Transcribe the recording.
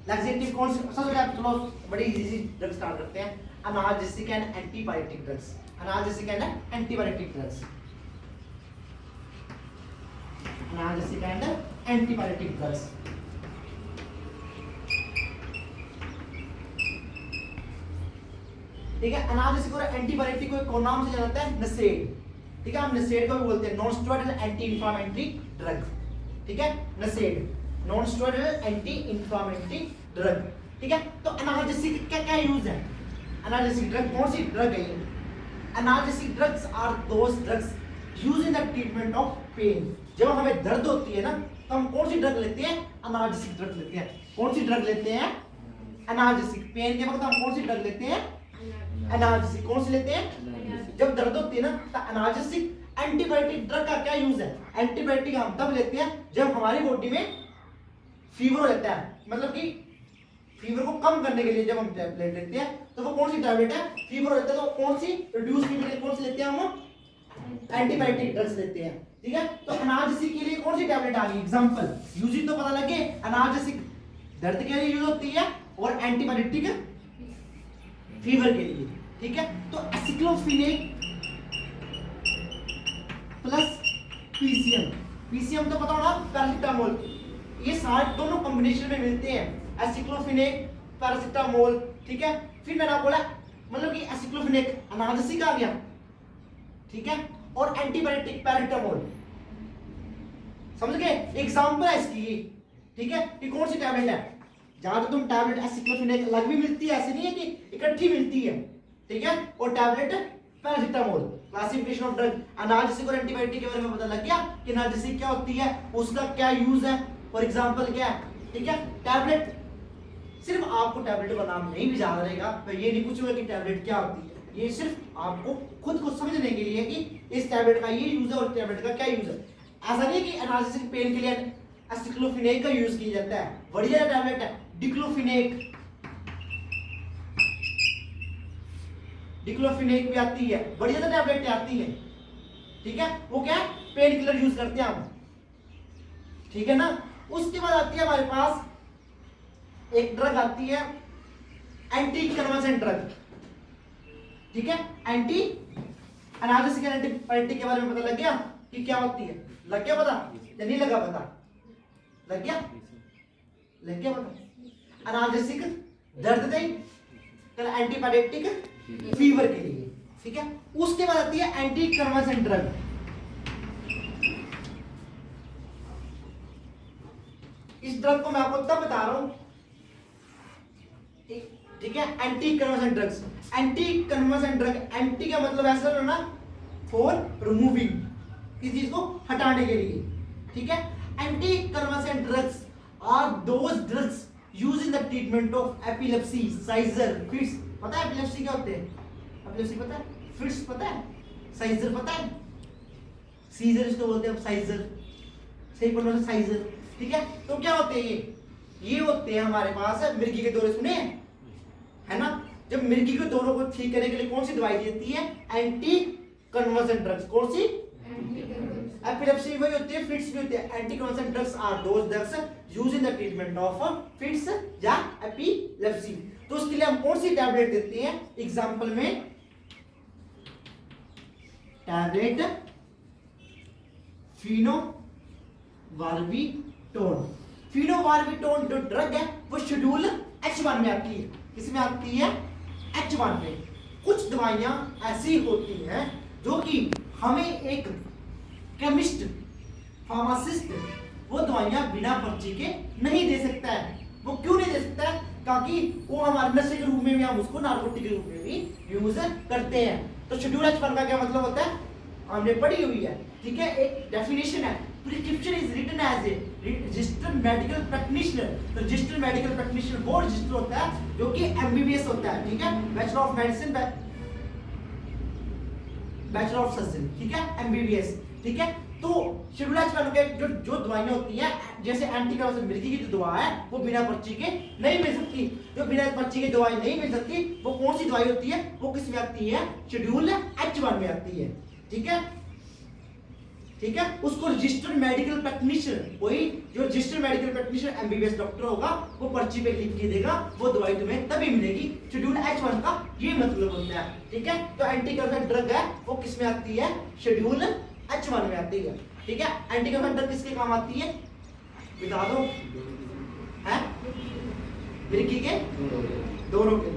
Laxative कौन सी सबसे पहले चलो बड़ी इजी ड्रग स्टार्ट करते हैं। Analgesic and antibiotic drugs. Analgesic and antibiotic drugs. Analgesic and antibiotic drugs. ठीक है, एनाल्जेसिक और एंटीबायोटिक को कौन नाम से जाना जाता है? नसेड। ठीक है, हम नसेड को भी बोलते हैं non steroidal anti inflammatory drug. ठीक है, NSAID non steroidal anti inflammatory drug. ठीक है, तो एनाल्जेसिक क्या क्या यूज है? एनाल्जेसिक ड्रग कौन सी ड्रग है ये? Analgesic drugs are those drugs use in the treatment of pain. जब हमें दर्द होती है ना तो हम कौन सी ड्रग लेते हैं? एनाल्जेसिक ड्रग लेते हैं। कौन सी ड्रग लेते हैं? एनाल्जेसिक। पेन के वक्त हम कौन सी ड्रग लेते हैं? एनाल्जेसिक। कौन सी लेते हैं? जब दर्द होती है ना तो एनाल्जेसिक। एंटीबायोटिक ड्रग का क्या यूज है? एंटीबायोटिक हम तब लेते हैं जब हमारी बॉडी में फीवर हो जाता है, मतलब कि फीवर को कम करने के लिए जब हम टैबलेट लेते हैं तो वो कौन सी टैबलेट है? फीवर होता है तो कौन सी रिड्यूस फीवर के कौन सी लेते हैं हम? एंटीबायोटिक ड्रग्स लेते हैं। ठीक है, तो एनाल्जेसिक के लिए कौन सी टैबलेट आ गई? एग्जांपल यूज तो पता लगे। एनाल्जेसिक दर्द के लिए यूज होती है और एंटीबायोटिक फीवर के लिए। ठीक है, तो एसिक्लोफिनेक प्लस पीसीएम। पीसीएम तो पता होगा पैरासिटामोल। ये सारे दोनों कॉम्बिनेशन में मिलते हैं, एसिक्लोफिनेक पैरासिटामोल। ठीक है, फिर मैंने बोला मतलब कि एसिक्लोफिनेक एनाल्जेसिक आ गया। ठीक है, और एंटीबायोटिक पैरासिटामोल। समझ गए? एग्जांपल है इसकी। ठीक है, ये कौन सी टैबलेट है? जहां तो तुम टैबलेट एसिक्लोफिनेक अलग भी मिलती है, ऐसे नहीं है कि इकट्ठी मिलती है। ठीक है, और tablet paracetamol. Classification of drug. Analgesic और एंटीबायोटिक के बारे में पता लग गया कि एनाल्जेसिक क्या होती है, उसका क्या यूज है, फॉर एग्जांपल क्या है। ठीक है, टैबलेट सिर्फ आपको टैबलेट का नाम नहीं भी याद रहेगा तो ये नहीं पूछूंगा कि टैबलेट क्या होती है। ये सिर्फ आपको खुद को समझने के लिए कि इस टैबलेट का ये यूज है और टैबलेट का क्या यूज है। ऐसा नहीं कि एनाल्जेसिक पेन के लिए एसिक्लोफिनेक का यूज किया जाता है। बढ़िया टैबलेट है डिक्लोफिनेक। डिक्लोफिनेक भी आती है, बढ़िया टैबलेट आती है। ठीक है, वो क्या है? पेन किलर यूज करते हैं हम। ठीक है ना। उसके बाद आती है हमारे पास एक ड्रग आती है एंटी कन्वर्सेंट ड्रग। ठीक है, एंटी एनाल्जेसिक एंड एंटीबायोटिक के बारे में पता लग गया कि क्या होती है? लग गया पता या नहीं लगा पता? लग गया? लग गया पता? एनाल्जेसिक दर्द देगी, एंटीबायोटिक फीवर के लिए। ठीक है, उसके बाद आती है एंटी कन्वर्सेंट ड्रग। इस ड्रग को मैं आपको तब बता रहा हूं। ठीक है, anti convulsant drugs. Anti conversant drug, anti का मतलब ऐसा ना फॉर रिमूविंग, किसी चीज को हटाने के लिए। ठीक है, anti convulsant drugs are those drugs used in the treatment of epilepsy, seizure, fits. पता है एपिलेप्सी क्या होते हैं? एपिलेप्सी पता है? फिट्स पता है? साइजर पता है? सीजर इसको बोलते हैं साइजर, सही प्रोनाउंस साइजर। ठीक है, तो क्या होते हैं ये होते हैं हमारे पास मिर्गी के दौरे, सुने है ना? जब मिर्गी के दौरों को ठीक करने के लिए कौन सी दवाई दी जाती है? Anti convulsant drugs. कौन सी? एपिलेप्सी वही होती है, फिट्स भी होती है। Anti convulsant drugs are those drugs used in the treatment of fits या एपिलेप्सी। तो उसके लिए हम कौन सी टैबलेट देते हैं? एग्जांपल में टैबलेट फिनोबार्बिटोन। फिनोबार्बिटोन जो ड्रग है वो शेड्यूल H1 में आती है। किस में आती है? H1 में। कुछ दवाइयां ऐसी होती हैं जो कि हमें एक केमिस्ट, फार्मासिस्ट वो दवाइयां बिना पर्ची के नहीं दे सकता है। वो क्यों नहीं दे सकता है? क्योंकि वो हमारे नशे के रूप में भी, हम उसको नार्कोटिक के रूप में भी यूज करते हैं। तो शेड्यूल H1 का क्या मतलब होता है? हमने पढ़ी हुई है। ठीक है, एक डेफिनेशन है, prescription is written as a registered medical practitioner. तो रजिस्टर्ड मेडिकल प्रैक्टिशनर वो रजिस्टर होता है जो कि एमबीबीएस होता है। ठीक है, bachelor of medicine, bachelor of surgery. ठीक है, एमबीबीएस। ठीक है, तो शेड्यूल H1 के जो दवाइयां होती हैं, जैसे एंटी कन्वर्सेंट मिर्गी की जो दवा है वो बिना पर्ची के नहीं मिल सकती। जो बिना पर्ची की दवाई नहीं मिल सकती वो कौन सी दवाई होती है? वो किस में आती है? शेड्यूल H1 में आती है। ठीक है, ठीक है, उसको रजिस्टर्ड मेडिकल प्रैक्टिशनर, वही जो registered medical practitioner MBBS doctor होगा वो पर्ची पे लिख के देगा, वो दवाई तुम्हें तभी मिलेगी। शेड्यूल H1 का ये मतलब होता है। ठीक है, तो एंटी कैंसर ड्रग है वो किस में आती है, शेड्यूल H1 में आती है। ठीक है, एंटी कैंसर ड्रग किसके काम आती है बता दो, है मिर्गी के दोनों के